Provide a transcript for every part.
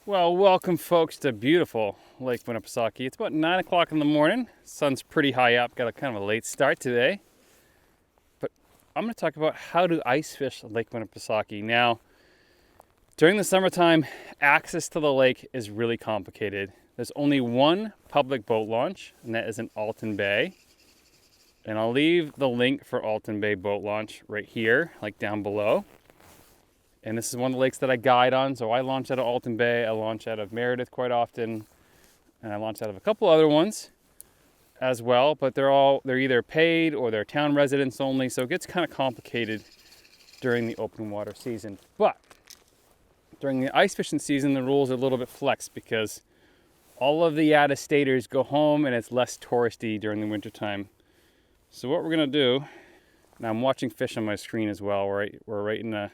Well, welcome folks to beautiful Lake Winnipesaukee. It's about 9 o'clock in the morning. Sun's pretty high up, got a kind of a late start today. But I'm going to talk about how to ice fish Lake Winnipesaukee. Now, during the summertime, access to the lake is really complicated. There's only one public boat launch, and that is in Alton Bay. And I'll leave the link for Alton Bay boat launch right here, like down below. And this is one of the lakes that I guide on. So I launch out of Alton Bay, I launch out of Meredith quite often, and I launch out of a couple other ones as well, but they're either paid or they're town residents only, so it gets kind of complicated during the open water season. But during the ice fishing season, the rules are a little bit flexed because all of the out-of-staters go home and it's less touristy during the wintertime. So what we're gonna do, now I'm watching fish on my screen as well. We're right in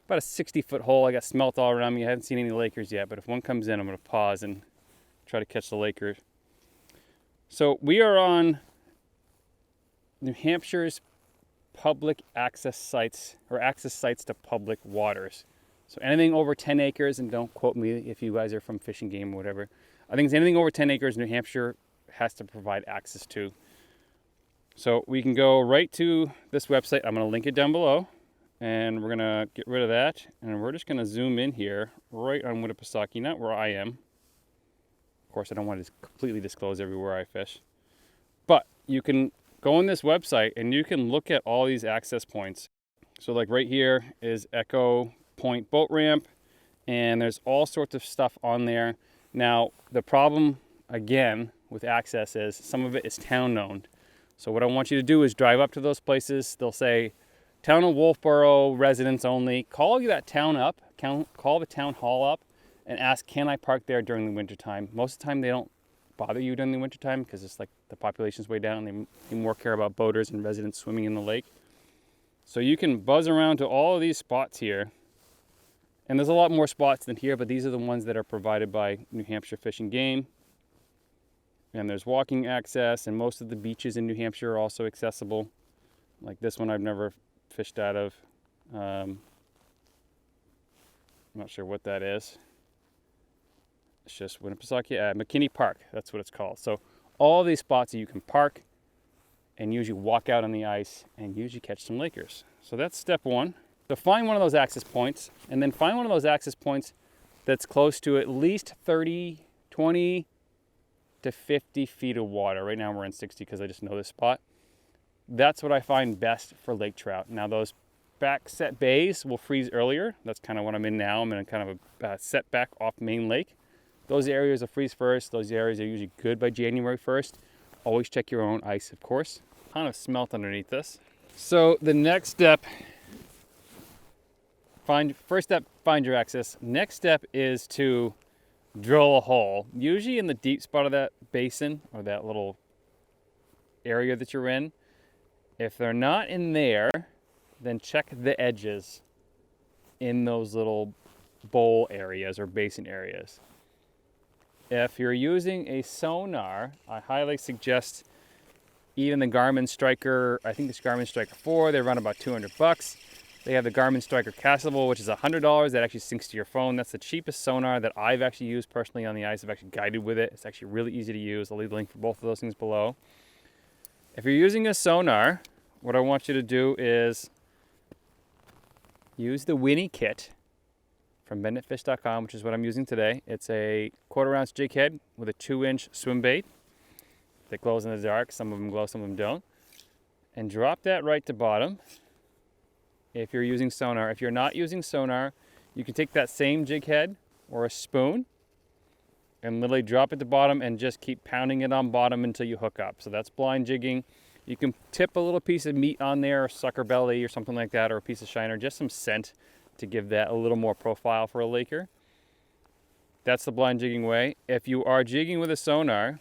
about a 60-foot hole. I got smelt all around me. I haven't seen any Lakers yet, but if one comes in, I'm going to pause and try to catch the Lakers. So we are on New Hampshire's public access sites, or access sites to public waters. So anything over 10 acres, and don't quote me if you guys are from Fishing Game or whatever. I think it's anything over 10 acres New Hampshire has to provide access to. So we can go right to this website. I'm going to link it down below. And we're gonna get rid of that, and we're just gonna zoom in here right on Winnipesaukee, not where I am. Of course, I don't want to completely disclose everywhere I fish. But you can go on this website and you can look at all these access points. So like right here is Echo Point Boat Ramp, and there's all sorts of stuff on there. Now, the problem, again, with access is some of it is town-owned. So what I want you to do is drive up to those places. They'll say, Town of Wolfboro, residents only. Call that town up, call the town hall up and ask, can I park there during the wintertime? Most of the time they don't bother you during the wintertime because it's like the population's way down and they more care about boaters and residents swimming in the lake. So you can buzz around to all of these spots here. And there's a lot more spots than here, but these are the ones that are provided by New Hampshire Fish and Game. And there's walking access, and most of the beaches in New Hampshire are also accessible. Like this one I've never fished out of. I'm not sure what that is. It's just Winnipesaukee, McKinney Park, that's what it's called. So all these spots that you can park and usually walk out on the ice and usually catch some Lakers. So that's step one. So find one of those access points, and then find one of those access points that's close to at least 20 to 50 feet of water. Right now we're in 60 because I just know this spot. That's what I find best for lake trout. Now those back set bays will freeze earlier. That's kind of what I'm in now. I'm in a kind of a setback off main lake. Those areas will freeze first. Those areas are usually good by January 1st. Always check your own ice, of course. Kind of smelt underneath this. So the next step, first step, find your access. Next step is to drill a hole. Usually in the deep spot of that basin or that little area that you're in. If they're not in there, then check the edges in those little bowl areas or basin areas. If you're using a sonar, I highly suggest even the Garmin Striker. I think this Garmin Striker 4, they run about $200. They have the Garmin Striker Castable, which is $100. That actually syncs to your phone. That's the cheapest sonar that I've actually used personally on the ice. I've actually guided with it. It's actually really easy to use. I'll leave the link for both of those things below. If you're using a sonar, what I want you to do is use the Winnie kit from BenditFish.com, which is what I'm using today. It's a 1/4 ounce jig head with a 2-inch swim bait that glows in the dark. Some of them glow, some of them don't. And drop that right to bottom if you're using sonar. If you're not using sonar, you can take that same jig head or a spoon and literally drop it to bottom and just keep pounding it on bottom until you hook up. So that's blind jigging. You can tip a little piece of meat on there, or sucker belly or something like that, or a piece of shiner, just some scent to give that a little more profile for a Laker. That's the blind jigging way. If you are jigging with a sonar,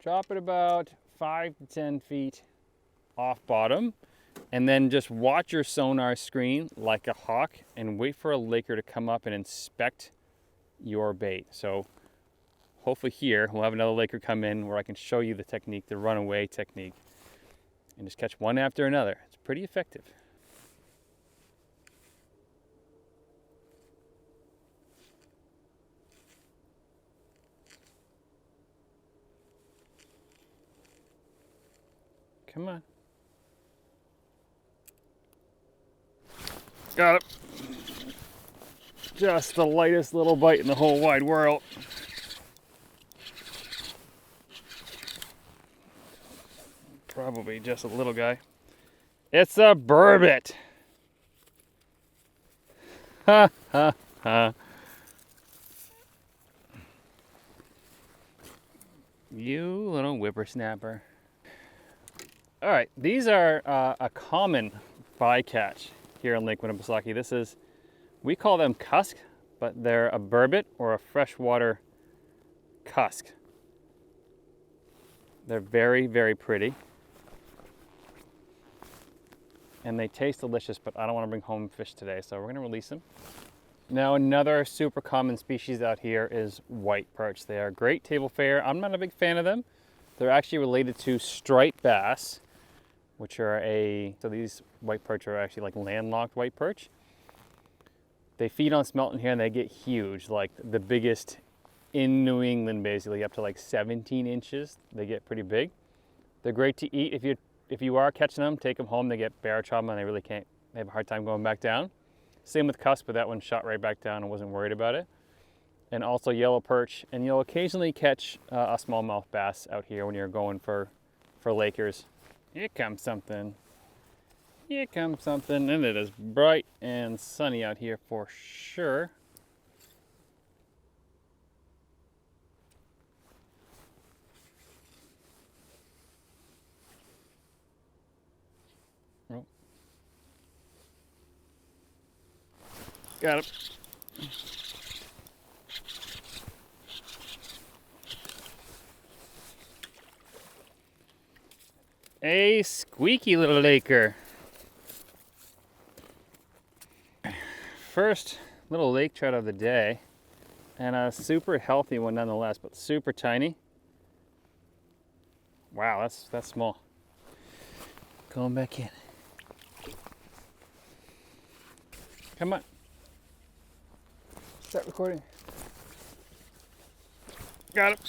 drop it about 5 to 10 feet off bottom, and then just watch your sonar screen like a hawk and wait for a Laker to come up and inspect your bait. So hopefully here we'll have another Laker come in where I can show you the technique, the runaway technique, and just catch one after another. It's pretty effective. Come on. Got it. Just the lightest little bite in the whole wide world. Probably just a little guy. It's a burbot. Ha ha ha. You little whippersnapper. All right, these are a common bycatch here in Lake Winnipesaukee. We call them cusk, but they're a burbot or a freshwater cusk. They're very, very pretty. And they taste delicious, but I don't want to bring home fish today, so we're going to release them. Now, another super common species out here is white perch. They are great table fare. I'm not a big fan of them. They're actually related to striped bass, which are so these white perch are actually like landlocked white perch. They feed on smelt in here and they get huge, like the biggest in New England, basically up to like 17 inches. They get pretty big. They're great to eat. If you are catching them, take them home. They get bear trauma and they really can't, they have a hard time going back down. Same with cusk, but that one shot right back down and wasn't worried about it. And also yellow perch, and you'll occasionally catch a smallmouth bass out here when you're going for Lakers. Here comes something. Here comes something, and it is bright and sunny out here for sure. Oh. Got it. A squeaky little laker. First little lake trout of the day, and a super healthy one nonetheless, but super tiny. Wow, that's small. Going back in. Come on. Start recording. Got it.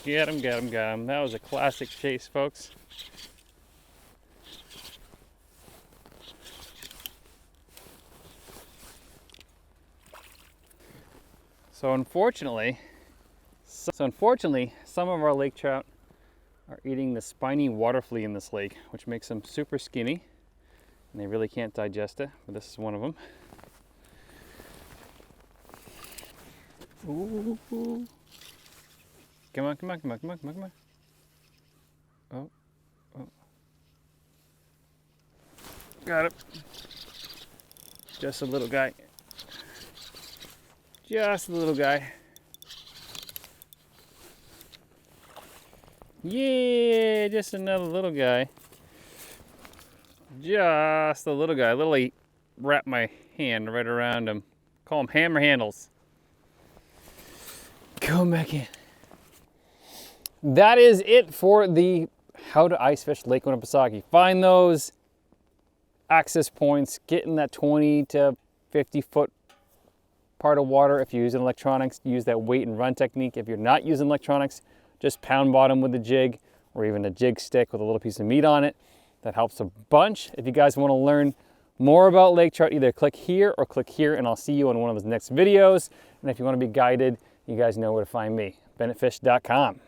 Get him, get him, got him. That was a classic chase, folks. So unfortunately, some of our lake trout are eating the spiny water flea in this lake, which makes them super skinny, and they really can't digest it, but this is one of them. Ooh. Come on, come on, come on, come on, come on, come on. Oh, oh. Got it. Just a little guy. Just a little guy. Yeah, just another little guy. Just a little guy. Literally wrap my hand right around him. Call them hammer handles. Go back in. That is it for the how to ice fish Lake Winnipesaukee. Find those access points, get in that 20 to 50 foot part of water. If you're using electronics, use that wait and run technique. If you're not using electronics, just pound bottom with a jig or even a jig stick with a little piece of meat on it. That helps a bunch. If you guys want to learn more about lake trout, either click here or click here, and I'll see you on one of those next videos. And if you want to be guided, you guys know where to find me, bennettfish.com.